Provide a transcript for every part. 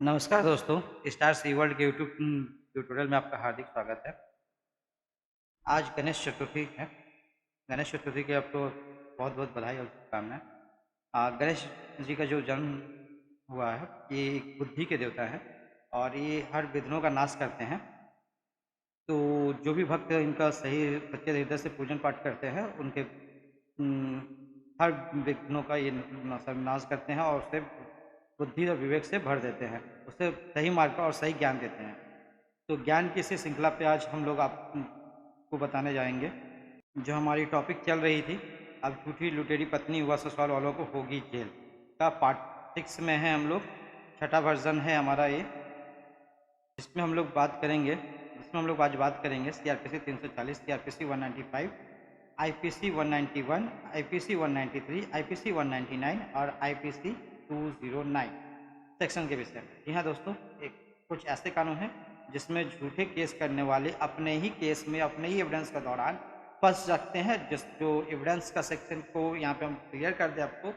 नमस्कार दोस्तों, star c world के यूट्यूब ट्यूटोरियल में आपका हार्दिक स्वागत है। आज गणेश चतुर्थी है। गणेश चतुर्थी की आपको बहुत-बहुत बधाई और शुभकामनाएँ। गणेश जी का जो जन्म हुआ है, ये एक बुद्धि के देवता हैं और ये हर विघ्नों का नाश करते हैं। तो जो भी भक्त इनका सही सच्चे हृदय से पूजन पाठ करते हैं, उनके हर विघ्नों का ये नाश करते हैं और उससे बुद्धि और विवेक से भर देते हैं। उसे सही मार्ग पर और सही ज्ञान देते हैं। तो ज्ञान की इसी श्रृंखला पे आज हम लोग आपको बताने जाएँगे। जो हमारी टॉपिक चल रही थी, अब झूठी लुटेरी पत्नी हुआ ससुराल वालों को होगी जेल, का पार्ट 6 में है हम लोग। छठा वर्ज़न है हमारा ये। इसमें हम लोग बात करेंगे इसमें हम लोग आज बात करेंगे CrPC 340, CrPC 195, IPC 191, IPC 193, IPC 199 और आईपीसी 209 सेक्शन के विषय में। जी हाँ दोस्तों, एक कुछ ऐसे कानून हैं जिसमें झूठे केस करने वाले अपने ही केस में अपने ही एविडेंस के दौरान फंस सकते हैं। जिस जो एविडेंस का सेक्शन को यहाँ पे हम क्लियर कर दें आपको।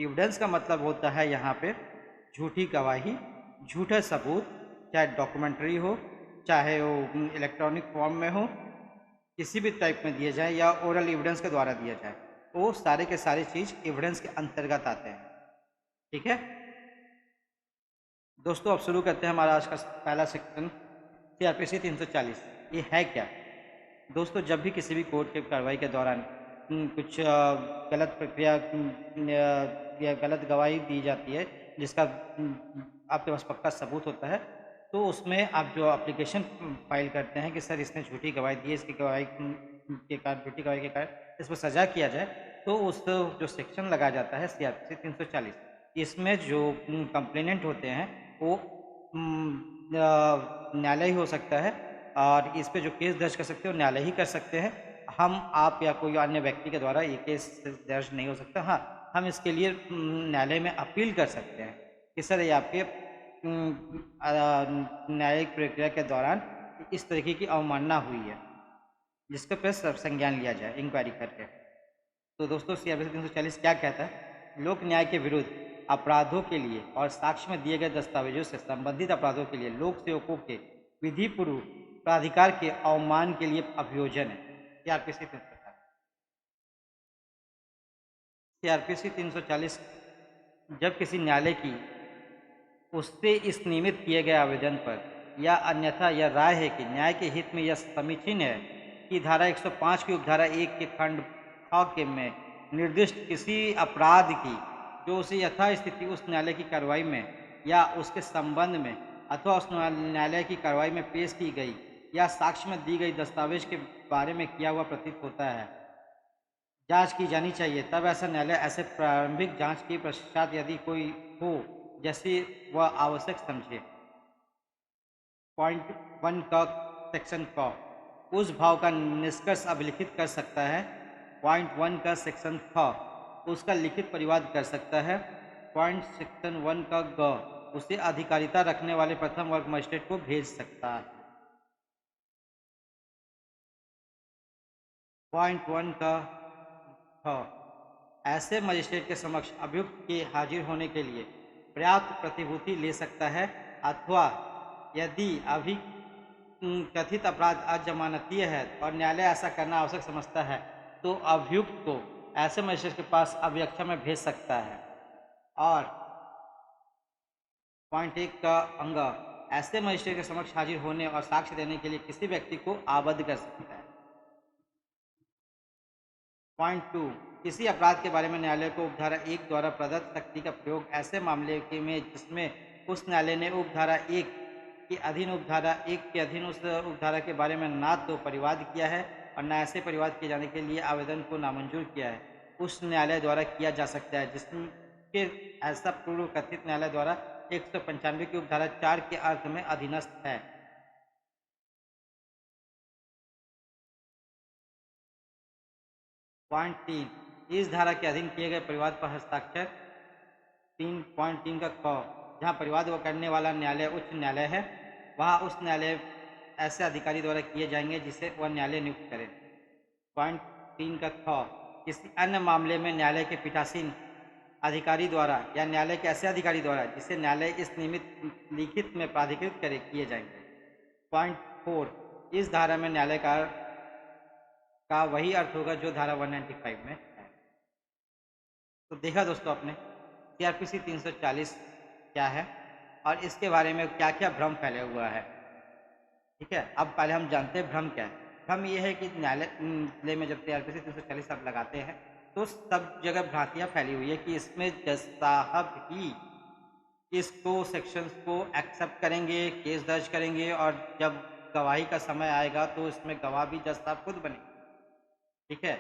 एविडेंस का मतलब होता है यहाँ पे झूठी गवाही, झूठे सबूत, चाहे डॉक्यूमेंट्री हो, चाहे वो इलेक्ट्रॉनिक फॉर्म में हो, किसी भी टाइप में दिए जाए या ओरल एविडेंस के द्वारा दिया जाए, तो वो सारे के सारे चीज़ एविडेंस के अंतर्गत आते हैं। ठीक है दोस्तों, अब शुरू करते हैं हमारा आज का पहला सेक्शन सीआरपीसी 340। ये है क्या दोस्तों? जब भी किसी भी कोर्ट की कार्रवाई के दौरान कुछ गलत प्रक्रिया या गलत गवाही दी जाती है, जिसका आपके पास पक्का सबूत होता है, तो उसमें आप जो एप्लीकेशन फाइल करते हैं कि सर इसने झूठी गवाही दी है, इसकी गवाही के कारण, झूठी गवाही के कारण इस पर सज़ा किया जाए, तो उस जो सेक्शन लगाया जाता है सीआरपीसी 340, इसमें जो कंप्लेनेंट होते हैं वो न्यायालय ही हो सकता है और इस पे जो केस दर्ज कर सकते हैं वो न्यायालय ही कर सकते हैं। हम, आप या कोई अन्य व्यक्ति के द्वारा ये केस दर्ज नहीं हो सकता। हाँ, हम इसके लिए न्यायालय में अपील कर सकते हैं कि सर ये आपके न्यायिक प्रक्रिया के दौरान इस तरीके की अवमानना हुई है, जिसके पे संज्ञान लिया जाए इंक्वायरी करके। तो दोस्तों, सीआरपीसी 340 क्या कहता है? लोक न्याय के विरुद्ध अपराधों के लिए और साक्ष्य में दिए गए दस्तावेजों से संबंधित अपराधों के लिए लोक सेवकों के विधि पूर्व प्राधिकार के अवमान के लिए अभियोजन है। सीआरपीसी 340। सीआरपीसी 340 जब किसी न्यायालय की उससे इस नियमित किए गए आवेदन पर या अन्यथा यह राय है कि न्याय के हित में यह समीचीन है कि धारा 105 की उपधारा 1 के खंड ख के में निर्दिष्ट किसी अपराध की जो उसे यथास्थिति उस न्यायालय की कार्रवाई में या उसके संबंध में अथवा उस न्यायालय की कार्रवाई में पेश की गई या साक्ष्य में दी गई दस्तावेज के बारे में किया हुआ प्रतीत होता है, जांच की जानी चाहिए। तब ऐसा न्यायालय ऐसे प्रारंभिक जांच के पश्चात यदि कोई हो जैसे वह आवश्यक समझे, पॉइंट 1 का सेक्शन क उस भाव का निष्कर्ष अभिलिखित कर सकता है। पॉइंट 1 का सेक्शन ख उसका लिखित परिवाद कर सकता है। पॉइंट सेक्शन 1 का ग उसे अधिकारिता रखने वाले प्रथम वर्ग मजिस्ट्रेट को भेज सकता है। पॉइंट 1 का ख ऐसे मजिस्ट्रेट के समक्ष अभियुक्त के हाजिर होने के लिए पर्याप्त प्रतिभूति ले सकता है अथवा यदि कथित अपराध अजमानतीय है और न्यायालय ऐसा करना आवश्यक समझता है तो अभियुक्त को ऐसे मजिस्ट्रेट के पास अभियक्षा में भेज सकता है। और पॉइंट 1 का अंग ऐसे मजिस्ट्रेट के समक्ष हाजिर होने और साक्ष्य देने के लिए किसी व्यक्ति को आबद्ध कर सकता है। पॉइंट 2 किसी अपराध के बारे में न्यायालय को उपधारा 1 द्वारा प्रदत्त शक्ति का प्रयोग ऐसे मामले के में जिसमें उस न्यायालय ने उपधारा 1 के अधीन उपधारा 1 के अधीन उस उपधारा के बारे में ना तो परिवाद किया है और न ऐसे परिवाद किए जाने के लिए आवेदन को नामंजूर किया है, उस न्यायालय द्वारा किया जा सकता है जिसके ऐसा पूर्व कथित न्यायालय द्वारा 195 की उपधारा 4 के अर्थ में अधीनस्थ है। पॉइंट 3 इस धारा के अधीन किए गए परिवाद पर हस्ताक्षर 3.3 का क जहाँ परिवाद वो करने वाला न्यायालय उच्च न्यायालय है, वहाँ उस न्यायालय ऐसे अधिकारी द्वारा किए जाएंगे जिसे वह न्यायालय नियुक्त करे। पॉइंट 3 का ख किसी अन्य मामले में न्यायालय के पीठासीन अधिकारी द्वारा या न्यायालय के ऐसे अधिकारी द्वारा जिसे न्यायालय इस निमित्त लिखित में प्राधिकृत करे किए जाएंगे। पॉइंट 4, इस धारा में न्यायालय का वही अर्थ होगा जो धारा 195 में है। तो देखा दोस्तों आपने सीआरपीसी 340 क्या है और इसके बारे में क्या क्या भ्रम फैले हुआ है। ठीक है, अब पहले हम जानते हैं भ्रम क्या है। भ्रम ये है कि न्यायालय में जब सीआरपीसी 340 आप लगाते हैं तो सब जगह भ्रांतियाँ फैली हुई है कि इसमें जज साहब ही इसको सेक्शंस को एक्सेप्ट करेंगे, केस दर्ज करेंगे और जब गवाही का समय आएगा तो इसमें गवाह भी जज साहब खुद बनेंगे। ठीक है,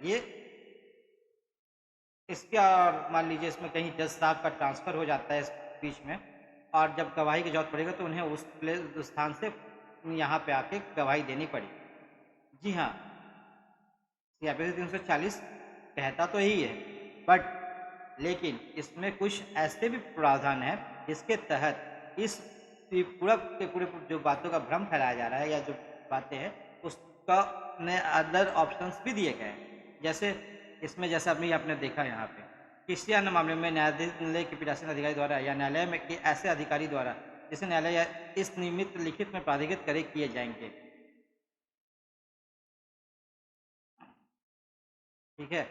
ये इसके और मान लीजिए इसमें कहीं जज साहब का ट्रांसफ़र हो जाता है इस बीच में और जब गवाही की जरूरत पड़ेगा तो उन्हें उस स्थान से यहाँ पे आके गवाही देनी पड़ेगी। जी हाँ, सीआरपीसी 340 कहता तो यही है, बट लेकिन इसमें कुछ ऐसे भी प्रावधान है जिसके तहत इस पूरा के पूरे जो बातों का भ्रम फैलाया जा रहा है या जो बातें हैं उसका ने अदर ऑप्शंस भी दिए गए हैं। जैसे इसमें जैसे अभी आपने देखा यहाँ पे किसी अन्य मामले में न्यायालय के पीठासीन अधिकारी द्वारा या न्यायालय में के ऐसे अधिकारी द्वारा जिसे न्यायालय या इस निमित्त लिखित में प्राधिकृत करे किए जाएंगे। ठीक है,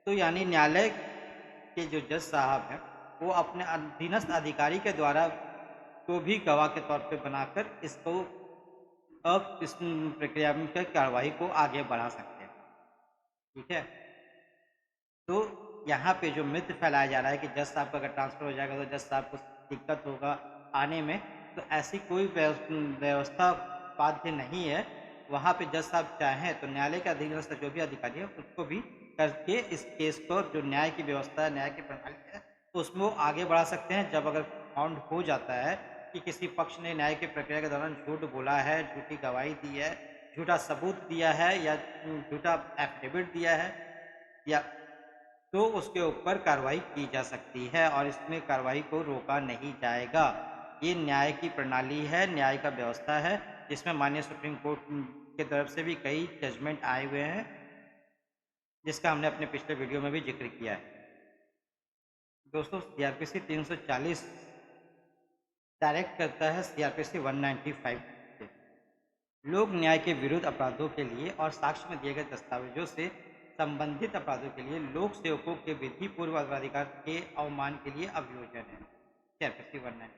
तो यानी न्यायालय के जो जज साहब हैं वो अपने अधीनस्थ अधिकारी के द्वारा को भी गवाह के तौर पे बनाकर इसको अब इस प्रक्रिया में कार्रवाई को आगे बढ़ा सकते हैं। ठीक है, तो यहाँ पे जो मिथ फैलाया जा रहा है कि जज साहब का अगर ट्रांसफ़र हो जाएगा तो जज साहब को दिक्कत होगा आने में, तो ऐसी कोई व्यवस्था बाध्य नहीं है। वहाँ पे जज साहब चाहें तो न्यायालय के अधीनस्थ जो भी अधिकारी है उसको भी करके इस केस को जो न्याय की व्यवस्था है, न्याय की प्रणाली है, उसमें वो आगे बढ़ा सकते हैं। जब अगर फाउंड हो जाता है कि किसी पक्ष ने न्याय की प्रक्रिया के दौरान झूठ बोला है, झूठी गवाही दी है, झूठा सबूत दिया है या झूठा एफिडेविट दिया है या तो उसके ऊपर कार्रवाई की जा सकती है और इसमें कार्रवाई को रोका नहीं जाएगा। ये न्याय की प्रणाली है, न्याय का व्यवस्था है जिसमें माननीय सुप्रीम कोर्ट की तरफ से भी कई जजमेंट आए हुए हैं जिसका हमने अपने पिछले वीडियो में भी जिक्र किया है। दोस्तों सीआरपीसी 340 डायरेक्ट करता है सीआरपीसी 195 से। लोक न्याय के विरुद्ध अपराधों के लिए और साक्ष्य में दिए गए दस्तावेजों से संबंधित अपराधों के लिए लोक सेवकों के विधि पूर्व अधिकार के अवमान के लिए अभियोजन है सीआरपीसी 195।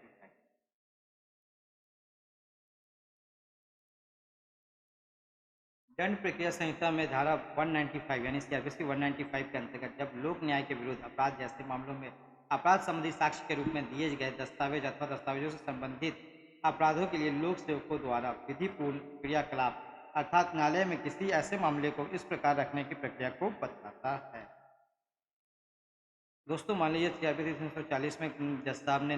दंड प्रक्रिया संहिता में धारा 195 यानी सीआरपीसी 195 के अंतर्गत जब लोक न्याय के विरुद्ध अपराध जैसे मामलों में अपराध संबंधी साक्ष्य के रूप में दिए गए दस्तावेज अथवा दस्तावेजों से संबंधित अपराधों के लिए लोक सेवकों द्वारा विधिपूर्ण क्रियाकलाप अर्थात न्यायालय में किसी ऐसे मामले को इस प्रकार रखने की प्रक्रिया को बताता है। दोस्तों मान लीजिए सीआरपीसी 340 में जज साहब ने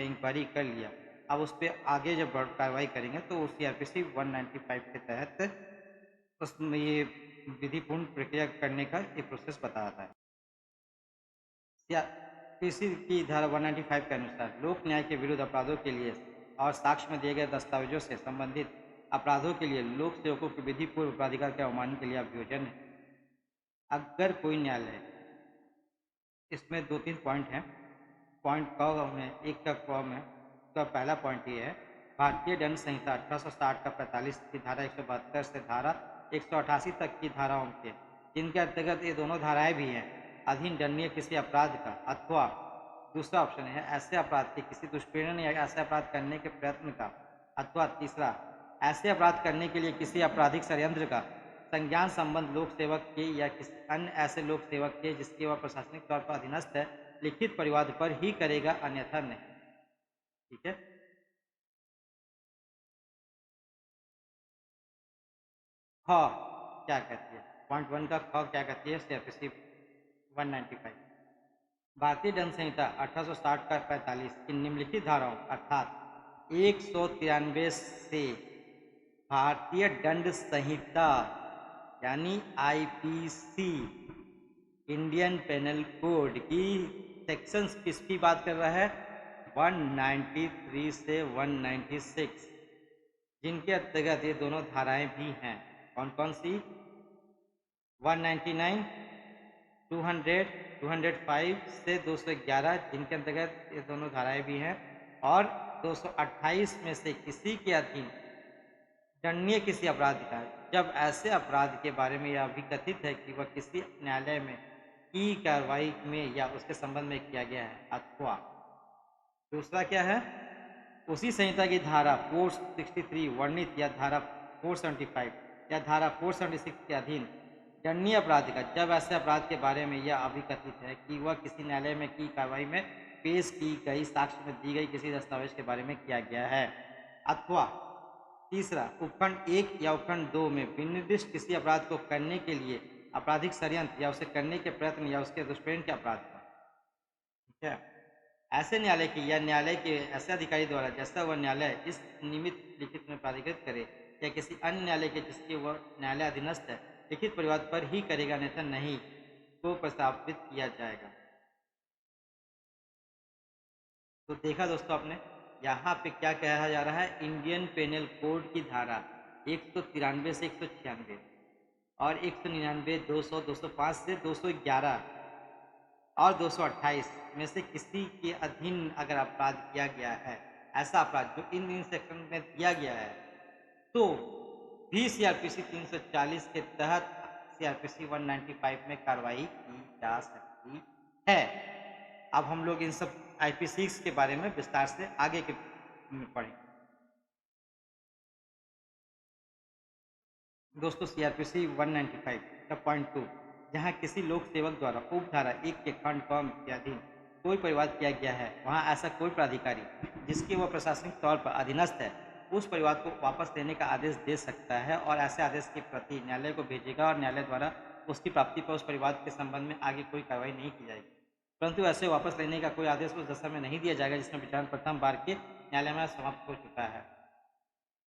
इंक्वायरी कर लिया, अब उस पर आगे जब कार्रवाई करेंगे तो सीआरपीसी 195 के तहत उसमें ये विधिपूर्ण प्रक्रिया करने का एक प्रोसेस बताता है। सीआरपीसी की धारा 195 के अनुसार लोक न्याय के विरुद्ध अपराधों के लिए और साक्ष्य में दिए गए दस्तावेजों से संबंधित अपराधों के लिए लोक सेवकों के विधि पूर्व अपराधिकार के अवमान के लिए अभियोजन है। अगर कोई न्यायालय इसमें 2-3 पॉइंट हैं, पॉइंट क में एक का क में उसका पहला पॉइंट ये है भारतीय दंड संहिता 1860 का 45 की धारा 172 से धारा 188 तक की धाराओं के जिनके अंतर्गत ये दोनों धाराएं भी हैं अधीन दंडनीय किसी अपराध का अथवा दूसरा ऑप्शन है ऐसे अपराध के किसी दुष्प्रेरण या ऐसे अपराध करने के प्रयत्न का अथवा तीसरा ऐसे अपराध करने के लिए किसी आपराधिक षड्यंत्र का संज्ञान संबंध लोक सेवक के या किसी अन्य ऐसे लोक सेवक के जिसके वह प्रशासनिक तौर पर अधीनस्थ है लिखित परिवाद पर ही करेगा अन्यथा नहीं। ठीक है, ख क्या कहती है, पॉइंट 1 का ख क्या कहती है सीआरपीसी 195 भारतीय दंड संहिता 1860 का 45 की निम्नलिखित धाराओं अर्थात 193 से भारतीय दंड संहिता यानी आईपीसी इंडियन पेनल कोड की सेक्शंस किसकी बात कर रहा है 193 से 196 जिनके अंतर्गत ये दोनों धाराएं भी हैं। कौन कौन सी 199, 200, 205 से 211 जिनके अंतर्गत ये दोनों धाराएं भी हैं, और 228 में से किसी के अधीन दंडनीय किसी अपराध का है जब ऐसे अपराध के बारे में यह भी कथित है कि वह किसी न्यायालय में की कार्रवाई में या उसके संबंध में किया गया है, अथवा दूसरा क्या है, उसी संहिता की धारा 463 वर्णित या धारा 475 या धारा 476 के अधीन दंडनीय अपराध का जब ऐसे अपराध के बारे में यह अभिकथित है कि वह किसी न्यायालय में की कार्रवाई में पेश की गई साक्ष्य में दी गई किसी दस्तावेज के बारे में किया गया है, अथवा तीसरा उपखंड 1 या उपखंड 2 में विनिर्दिष्ट किसी अपराध को करने के लिए आपराधिक षड्यंत्र या उसे करने के प्रयत्न या उसके दुष्प्रेरण के अपराध का। ठीक है, ऐसे न्यायालय की या न्यायालय के ऐसे अधिकारी द्वारा जैसा वह न्यायालय इस निमित्त लिखित में प्राधिकृत करे या किसी अन्य न्यायालय के जिसके वह न्यायालय अधीनस्थ है लिखित परिवाद पर ही करेगा, अन्यथा नहीं को प्रस्तावित किया जाएगा। तो देखा दोस्तों आपने यहाँ पे क्या कहा जा रहा है, इंडियन पेनल कोड की धारा 193 से 196 और 199, 200, 205 से 211 और 228 में से किसी के अधीन अगर अपराध किया गया है, ऐसा अपराध जो इन सेक्शन में दिया गया है, तो भी सीआरपीसी 340 के तहत सीआरपीसी 195 में कार्रवाई की जा सकती है। अब हम लोग इन सब आईपी6 के बारे में विस्तार से आगे के पढ़ेंगे। दोस्तों सीआरपीसी 195 का पॉइंट 2, जहां किसी लोक सेवक द्वारा उपधारा 1 के खंड कॉम के अधीन कोई परिवाद किया गया है, वहां ऐसा कोई प्राधिकारी जिसके वह प्रशासनिक तौर पर अधीनस्थ है उस परिवाद को वापस लेने का आदेश दे सकता है और ऐसे आदेश की प्रति न्यायालय को भेजेगा और न्यायालय द्वारा उसकी प्राप्ति पर उस परिवाद के संबंध में आगे कोई कार्रवाई नहीं की जाएगी। परंतु ऐसे वापस लेने का कोई आदेश उस दशा में नहीं दिया जाएगा जिसमें विचारण प्रथम बार के न्यायालय में समाप्त हो चुका है।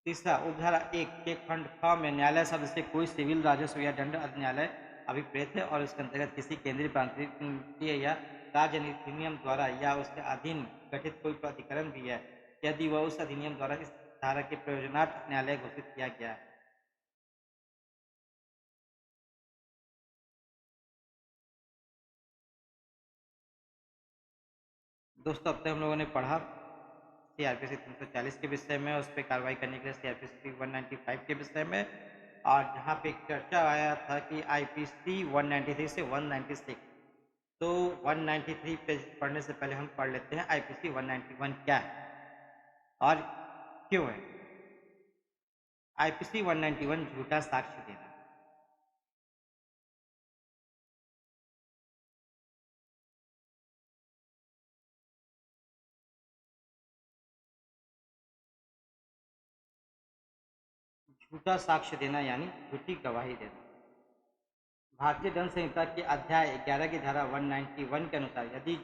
तीसरा उपधारा 1 के खंड ख में न्यायालय शब्द से कोई सिविल, राजस्व या दंड न्यायालय अभिप्रेत है और इसके अंतर्गत किसी केंद्रीय, प्रांतीय या राज्य अधिनियम द्वारा या उसके अधीन गठित कोई प्राधिकरण भी है यदि वह उस अधिनियम द्वारा इस धारा के प्रयोजनार्थ न्यायालय घोषित किया गया है। दोस्तों अब तक हम लोगों ने पढ़ा सीआरपीसी 340 के विषय में, उस पर कार्रवाई करने के लिए सीआरपीसी 195 के विषय में, और जहाँ पे चर्चा आया था कि आईपीसी 193 से 196, तो 193 पे पढ़ने से पहले हम पढ़ लेते हैं आईपीसी 191 क्या है और क्यों है। आईपीसी 191 झूठा साक्ष्य देना। झूठा साक्ष्य देना यानी झूठी गवाही देना। भारतीय दंड संहिता के अध्याय 11 की धारा 191 के अनुसार यदि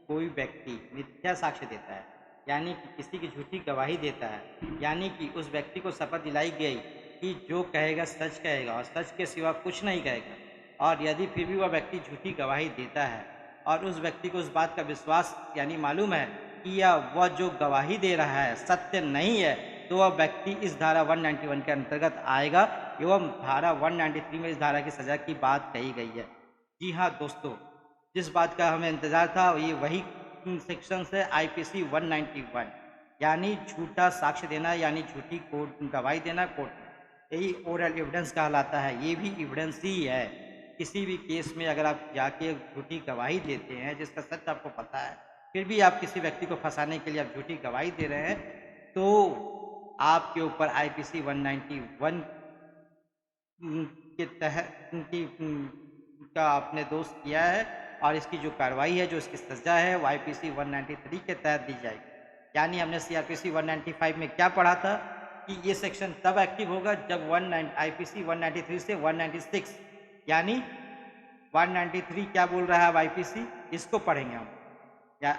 कोई व्यक्ति मिथ्या साक्ष्य देता है यानी कि किसी की झूठी गवाही देता है, यानी कि उस व्यक्ति को शपथ दिलाई गई कि जो कहेगा सच कहेगा और सच के सिवा कुछ नहीं कहेगा, और यदि फिर भी वह व्यक्ति झूठी गवाही देता है और उस व्यक्ति को उस बात का विश्वास यानी मालूम है कि यह वह जो गवाही दे रहा है सत्य नहीं है, तो वह व्यक्ति इस धारा 191 के अंतर्गत आएगा एवं धारा 193 में इस धारा की सजा की बात कही गई है। जी हाँ दोस्तों, जिस बात का हमें इंतजार था ये वही सेक्शन से आईपीसी 191 यानी झूठा साक्ष्य देना यानी झूठी कोर्ट गवाही देना कोर्ट में, यही ओरल एविडेंस कहलाता है। ये भी एविडेंस ही है। किसी भी केस में अगर आप जाके झूठी गवाही देते हैं जिसका सच आपको पता है, फिर भी आप किसी व्यक्ति को फंसाने के लिए आप झूठी गवाही दे रहे हैं, तो आपके ऊपर आईपीसी 191 के तहत का आपने दोष किया है और इसकी जो कार्रवाई है, जो इसकी सजा है, वो आईपीसी 193 के तहत दी जाएगी। यानी हमने सीआरपीसी 195 में क्या पढ़ा था कि ये सेक्शन तब एक्टिव होगा जब आईपीसी 193 से 196 यानी 193 क्या बोल रहा है अब आईपीसी, इसको पढ़ेंगे हम।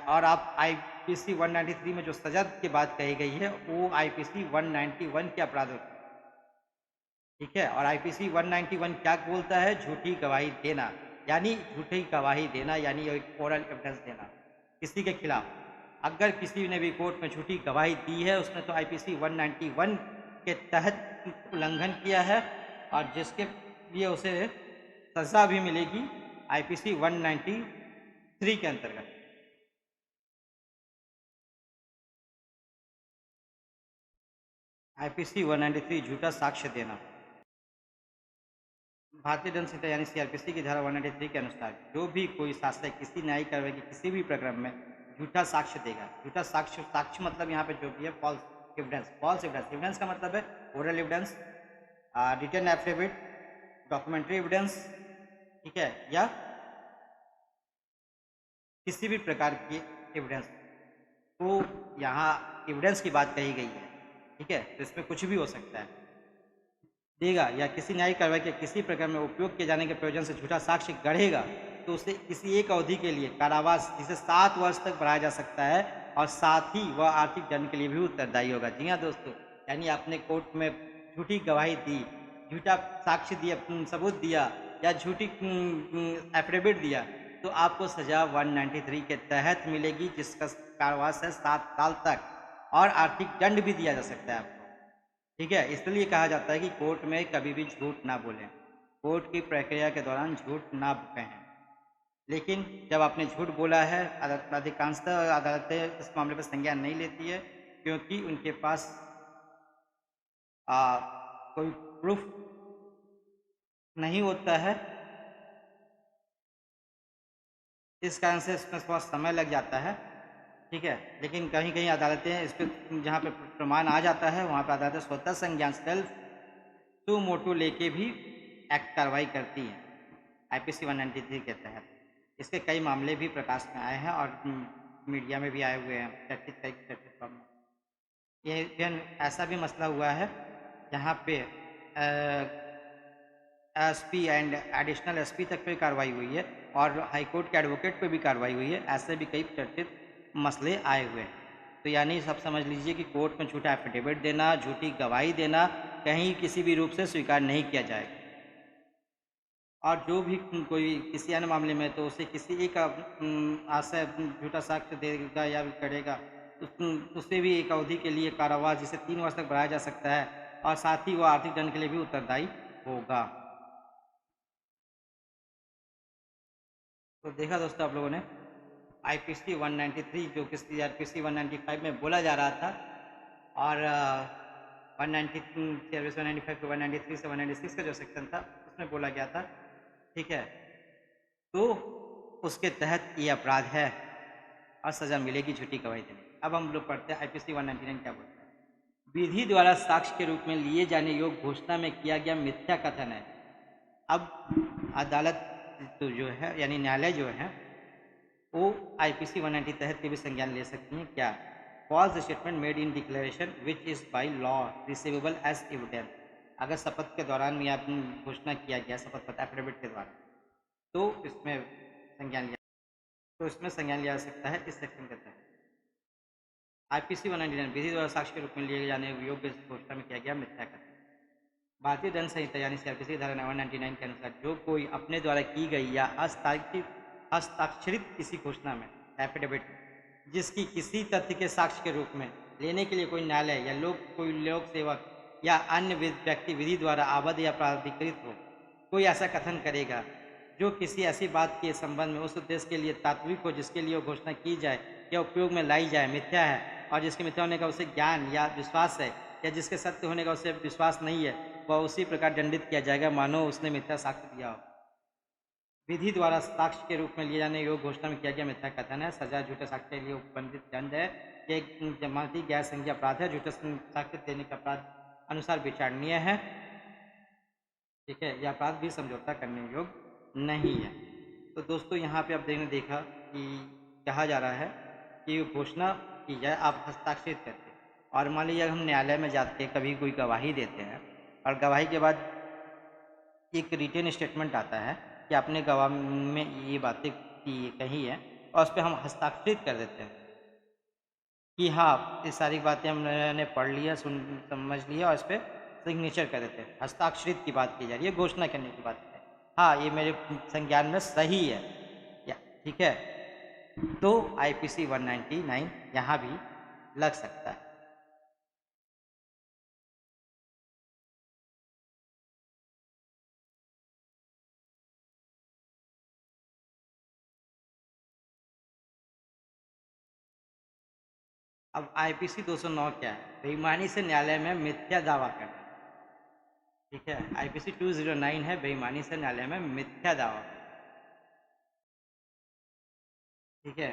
और आप आईपीसी 193 में जो सजा की बात कही गई है वो आईपीसी 191 के अपराध होते हैं। ठीक है, और आईपीसी 191 क्या बोलता है, झूठी गवाही देना यानी झूठी गवाही देना यानी एक ओरल एविडेंस देना किसी के खिलाफ। अगर किसी ने भी कोर्ट में झूठी गवाही दी है उसने तो आईपीसी 191 के तहत उल्लंघन किया है और जिसके लिए उसे सजा भी मिलेगी आईपीसी 192 3 के अंतर्गत। आईपीसी 193 झूठा साक्ष्य देना। भारतीय दंड संहिता यानी सीआरपीसी की धारा 193 के अनुसार जो भी कोई शासक किसी न्यायिक कार्रवाई के किसी भी प्रकरण में झूठा साक्ष्य देगा, झूठा साक्ष्य, साक्ष्य मतलब यहाँ पे जो भी है false evidence, false evidence, evidence का मतलब है oral evidence, written affidavit, documentary evidence, ठीक है, या किसी भी प्रकार की एविडेंस। तो यहाँ एविडेंस की बात कही गई है, ठीक है, तो इसमें कुछ भी हो सकता है, देगा या किसी न्यायिक कार्रवाई के किसी प्रकार में उपयोग किए जाने के प्रयोजन से झूठा साक्ष्य गढ़ेगा तो उसे किसी एक अवधि के लिए कारावास जिसे 7 वर्ष तक बढ़ाया जा सकता है और साथ ही वह आर्थिक दंड के लिए भी उत्तरदायी होगा। जी हाँ दोस्तों, यानी आपने कोर्ट में झूठी गवाही दी, झूठा साक्ष्य दिया, सबूत दिया या झूठी एफिडेविट दिया तो आपको सजा 193 के तहत मिलेगी, जिसका कारावास है 7 साल तक और आर्थिक दंड भी दिया जा सकता है आपको। ठीक है, इसलिए कहा जाता है कि कोर्ट में कभी भी झूठ ना बोलें, कोर्ट की प्रक्रिया के दौरान झूठ ना कहें। लेकिन जब आपने झूठ बोला है, अधिकांशतः अदालतें इस मामले पर संज्ञान नहीं लेती है क्योंकि उनके पास कोई प्रूफ नहीं होता है, इस कारण से इसमें थोड़ा समय लग जाता है। ठीक है, लेकिन कहीं कहीं अदालतें इस पर जहाँ पे प्रमाण आ जाता है वहाँ पर अदालतें स्वतः संज्ञान सेल्फ टू मोटो लेके भी एक्ट कार्रवाई करती हैं आईपीसी 193 के तहत। इसके कई मामले भी प्रकाश में आए हैं और मीडिया में भी आए हुए हैं, चर्चित मामले। ये ऐसा भी मसला हुआ है जहाँ पे एसपी एंड एडिशनल एसपी तक पे कार्रवाई हुई है और हाईकोर्ट के एडवोकेट पे भी कार्रवाई हुई है। ऐसे भी कई चर्चित मसले आए हुए हैं। तो यानी सब समझ लीजिए कि कोर्ट में झूठा एफिडेविट देना, झूठी गवाही देना कहीं किसी भी रूप से स्वीकार नहीं किया जाएगा और जो भी कोई किसी अन्य मामले में तो उसे किसी एक आशय झूठा साक्ष्य देगा या करेगा उससे भी एक अवधि के लिए कारावास जिसे 3 वर्ष तक बढ़ाया जा सकता है और साथ ही वह आर्थिक दंड के लिए भी उत्तरदायी होगा। तो देखा दोस्तों आप लोगों ने आईपीसी 193 जो कि सीआरपीसी 195 में बोला जा रहा था और 195 के 193 से 196 का जो सेक्शन था उसमें बोला गया था। ठीक है, तो उसके तहत ये अपराध है और सजा मिलेगी झूठी गवाही देने। अब हम लोग पढ़ते हैं आईपीसी 199 क्या बोलता है। विधि द्वारा साक्ष्य के रूप में लिए जाने योग्य घोषणा में किया गया मिथ्या कथन है। अब अदालत तो जो है यानी न्यायालय जो है वो आईपीसी 190 तहत के भी संज्ञान ले सकती हैं। क्या? False statement made in declaration which is by law receivable as evidence. अगर शपथ के दौरान या घोषणा किया गया शपथ पत्र एफिडेविट के द्वारा तो इसमें संज्ञान लिया जा सकता है इस सेक्शन के तहत। आईपीसी 199 विधि द्वारा साक्ष्य के रूप में लिए जाने योग्य घोषणा में किया गया मिथ्या कथन। भारतीय दंड संहिता यानी सीआरपीसी धारा 199 के अनुसार जो कोई अपने द्वारा की गई या हस्ताक्षरित किसी घोषणा में एफिडेविट जिसकी किसी तथ्य के साक्ष्य के रूप में लेने के लिए कोई न्यायालय या कोई लोक सेवक या अन्य व्यक्ति विधि द्वारा आबद्ध या प्राधिकृत हो, कोई ऐसा कथन करेगा जो किसी ऐसी बात के संबंध में उस उद्देश्य के लिए तात्विक हो जिसके लिए घोषणा की जाए या उपयोग में लाई जाए मिथ्या है और जिसके मिथ्या होने का उसे ज्ञान या विश्वास है या जिसके सत्य होने का उसे विश्वास नहीं है, वह उसी प्रकार दंडित किया जाएगा मानो उसने मिथ्या साक्ष्य दिया हो। विधि द्वारा साक्ष्य के रूप में लिए जाने योग्य घोषणा में किया गया मिथ्या कथन है। सजा झूठे साक्ष्य के लिए उपबंधित दंड है। ये एक जमानती गैर संज्ञेय अपराध है। झूठे साक्ष्य देने का अपराध अनुसार विचारणीय है। ठीक है, यह अपराध भी समझौता करने योग्य नहीं है। तो दोस्तों यहाँ पे आप देखा कि कहा जा रहा है कि घोषणा की जाए आप हस्ताक्षरित करके और मान लीजिए हम न्यायालय में जाते कभी कोई गवाही देते हैं और गवाही के बाद एक रिटेन स्टेटमेंट आता है कि आपने गवाह में ये बातें कही है और उस पर हम हस्ताक्षरित कर देते हैं कि हाँ ये सारी बातें हमने पढ़ लिया, सुन समझ लिया और इस पर सिग्नेचर कर देते हैं। हस्ताक्षरित की बात की जा रही है, घोषणा करने की बात है। हाँ ये मेरे संज्ञान में सही है या ठीक है, तो आईपीसी 199 यहाँ भी लग सकता है। अब आईपीसी 209 क्या है? बेईमानी से न्यायालय में मिथ्या दावा करना। ठीक है, आईपीसी 209 है बेईमानी से न्यायालय में मिथ्या दावा। ठीक है,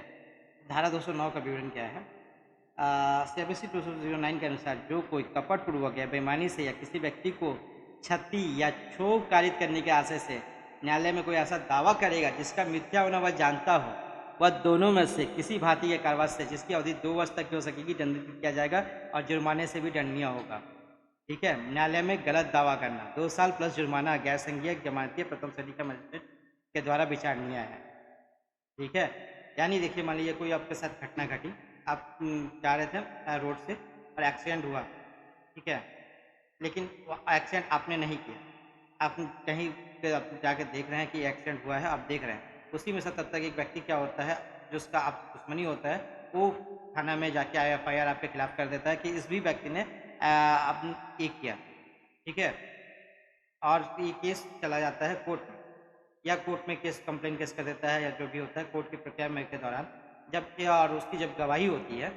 धारा 209 का विवरण क्या है? सीआरपीसी 209 के अनुसार जो कोई कपटपूर्वक या बेईमानी से या किसी व्यक्ति को क्षति या क्षोभ कारित करने के आशय से न्यायालय में कोई ऐसा दावा करेगा जिसका मिथ्या होना वह जानता हो, वह दोनों में से किसी भांति के कारावास से जिसकी अवधि 2 वर्ष तक की हो सकेगी दंडित किया जाएगा और जुर्माने से भी दंडनीय होगा। ठीक है, न्यायालय में गलत दावा करना 2 साल प्लस जुर्माना गैर संज्ञेय जमानतीय प्रथम श्रेणी का मजिस्ट्रेट के द्वारा विचारणीय है। ठीक है, यानी देखिए मान लीजिए कोई आपके साथ घटना घटी, आप जा रहे थे रोड से और एक्सीडेंट हुआ। ठीक है, लेकिन वो एक्सीडेंट आपने नहीं किया, आप कहीं पे आप जाके देख रहे हैं कि एक्सीडेंट हुआ है, आप देख रहे हैं, उसी में से तब तक एक व्यक्ति क्या होता है जिसका आप दुश्मनी होता है, वो थाना में जाके एफआईआर आपके खिलाफ कर देता है कि इस भी व्यक्ति ने ये किया। ठीक है, और ये केस चला जाता है कोर्ट में, या कोर्ट में केस कंप्लेन केस कर देता है, या जो भी होता है कोर्ट की प्रक्रिया में के दौरान जब और उसकी जब गवाही होती है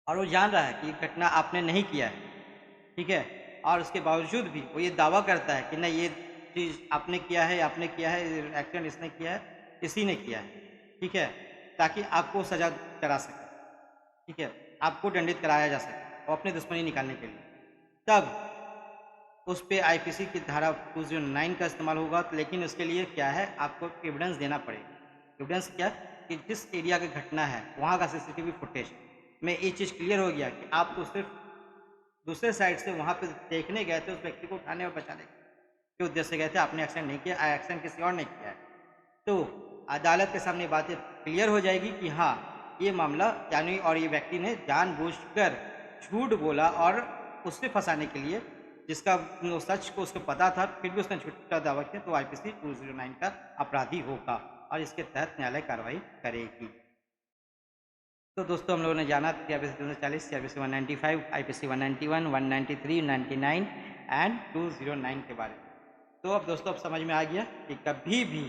और वो जान रहा है कि ये घटना आपने नहीं किया है। ठीक है, और उसके बावजूद भी वो ये दावा करता है कि नहीं ये चीज़ आपने किया है, एक्सीडेंट इसने किया है, इसी ने किया है। ठीक है, ताकि आपको सजा करा सके। ठीक है, आपको दंडित कराया जा सके और अपनी दुश्मनी निकालने के लिए, तब उस पे आईपीसी की धारा 209 का इस्तेमाल होगा। लेकिन उसके लिए क्या है, आपको एविडेंस देना पड़ेगा। एविडेंस क्या? कि जिस एरिया की घटना है वहाँ का सीसीटीवी फुटेज में ये चीज़ क्लियर हो गया कि आप तो सिर्फ दूसरे साइड से वहाँ पे देखने गए थे, उस व्यक्ति को उठाने और बचाने के उद्देश्य से गए थे, आपने एक्सीडेंट नहीं किया, एक्सीडेंट किसी और ने किया है, तो अदालत के सामने बातें क्लियर हो जाएगी कि हाँ ये मामला यानी और ये व्यक्ति ने जानबूझकर झूठ बोला और उससे फंसाने के लिए, जिसका सच को उसको पता था फिर भी उसने झूठा दावा किया, तो आईपीसी 209 का अपराधी होगा और इसके तहत न्यायालय कार्रवाई करेगी। तो दोस्तों हम लोगों ने जाना सीआरपीसी 240, सीआरपीसी 195, आईपीसी 191, 193, 99 एंड 209 के बारे में। तो अब दोस्तों अब समझ में आ गया कि कभी भी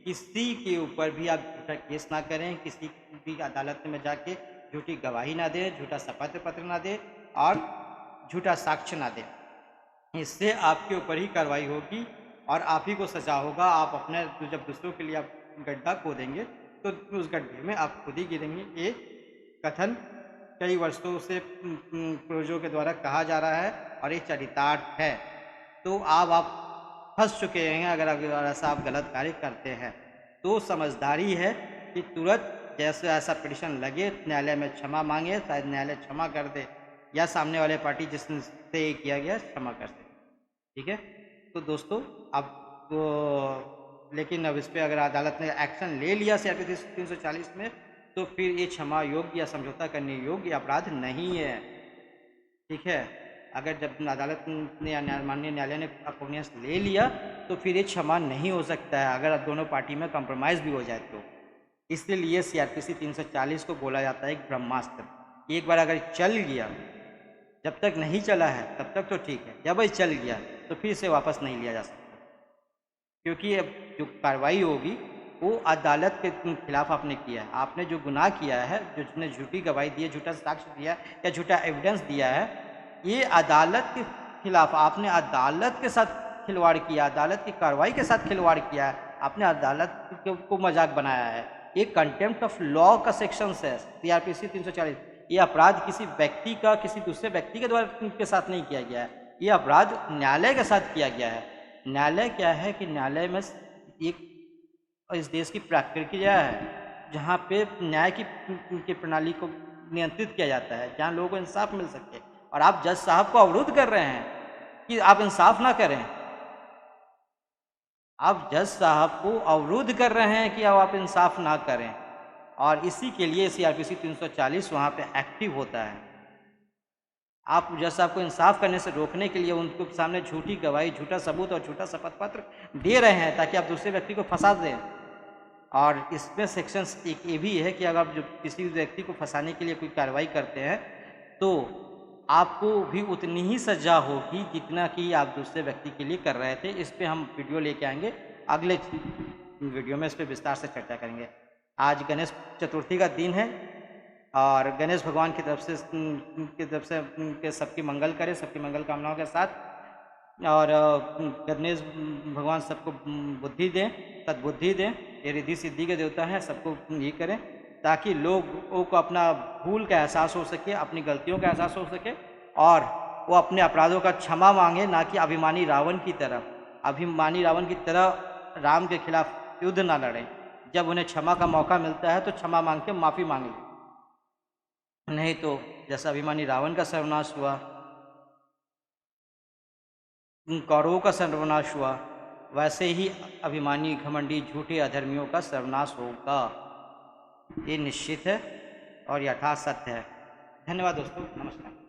किसी के ऊपर भी आप झूठा केस ना करें, किसी भी अदालत में जाके झूठी गवाही ना दें, झूठा शपथ पत्र ना दें और झूठा साक्ष्य ना दें। इससे आपके ऊपर ही कार्रवाई होगी और आप ही को सजा होगा। आप अपने जब दूसरों के लिए आप गड्ढा खोदेंगे तो उस गड्ढे में आप खुद ही गिरेंगे। ये कथन कई वर्षों से पूर्वजों के द्वारा कहा जा रहा है और ये चरितार्थ है। तो आप फंस चुके हैं अगर ऐसा आप गलत कार्य करते हैं। तो समझदारी है कि तुरंत जैसे ऐसा पिटिशन लगे न्यायालय में क्षमा मांगे, शायद न्यायालय क्षमा कर दे या सामने वाले पार्टी जिससे ये किया गया क्षमा कर दे। ठीक है, तो दोस्तों अब तो लेकिन अब इस पर अगर अदालत ने एक्शन ले लिया सीआरपीसी 340 में, तो फिर ये क्षमा योग्य या समझौता करने योग्य अपराध नहीं है। ठीक है, अगर जब अदालत ने या माननीय न्यायालय ने अपोनेंस ले लिया तो फिर ये क्षमा नहीं हो सकता है, अगर दोनों पार्टी में कंप्रोमाइज़ भी हो जाए तो। इसलिए सीआरपीसी 340 को बोला जाता है एक ब्रह्मास्त्र। एक बार अगर चल गया, जब तक नहीं चला है तब तक तो ठीक है, जब ये चल गया तो फिर इसे वापस नहीं लिया जा सकता, क्योंकि अब जो कार्रवाई होगी वो अदालत के खिलाफ आपने किया है। आपने जो गुनाह किया है, जिसने झूठी गवाही दी है, झूठा साक्ष्य दिया या झूठा एविडेंस दिया है, ये अदालत के खिलाफ आपने अदालत के साथ खिलवाड़ किया, अदालत की कार्रवाई के साथ खिलवाड़ किया है, आपने अदालत को मजाक बनाया है। ये कंटेम्प्ट ऑफ लॉ का सेक्शन है सीआरपीसी 340। ये अपराध किसी व्यक्ति का किसी दूसरे व्यक्ति के द्वारा के साथ नहीं किया गया है, ये अपराध न्यायालय के साथ किया गया है। न्यायालय क्या है कि न्यायालय में एक इस देश की प्रक्रिया है जहाँ पे न्याय की प्रणाली को नियंत्रित किया जाता है, जहाँ लोगों को इंसाफ मिल सके, और आप जज साहब को अवरुद्ध कर रहे हैं कि आप इंसाफ ना करें। आप जज साहब को अवरुद्ध कर रहे हैं कि अब आप इंसाफ ना करें, और इसी के लिए सीआरपीसी 340 वहाँ पे एक्टिव होता है। आप जज साहब को इंसाफ करने से रोकने के लिए उनके सामने झूठी गवाही, झूठा सबूत और झूठा शपथ पत्र दे रहे हैं ताकि आप दूसरे व्यक्ति को फंसा दें। और इसमें सेक्शंस एक ये भी है कि अगर आप जो किसी व्यक्ति को फंसाने के लिए कोई कार्रवाई करते हैं तो आपको भी उतनी ही सजा होगी जितना कि आप दूसरे व्यक्ति के लिए कर रहे थे। इस पे हम वीडियो लेके आएंगे, अगले वीडियो में इस पर विस्तार से चर्चा करेंगे। आज गणेश चतुर्थी का दिन है, और गणेश भगवान की तरफ से के सबकी मंगल करे, सबकी मंगल कामनाओं के साथ। और गणेश भगवान सबको बुद्धि दें, सद्बुद्धि दें। ये रिद्धि सिद्धि के देवता हैं, सबको ये करें ताकि लोगों को अपना भूल का एहसास हो सके, अपनी गलतियों का एहसास हो सके और वो अपने अपराधों का क्षमा मांगे, ना कि अभिमानी रावण की तरह। अभिमानी रावण की तरह राम के खिलाफ युद्ध ना लड़ें। जब उन्हें क्षमा का मौका मिलता है तो क्षमा मांग के माफ़ी मांग लें, नहीं तो जैसा अभिमानी रावण का सर्वनाश हुआ, कौरवों का सर्वनाश हुआ, वैसे ही अभिमानी घमंडी झूठे अधर्मियों का सर्वनाश होगा। ये निश्चित है और यथार्थ सत्य है। धन्यवाद दोस्तों, नमस्कार।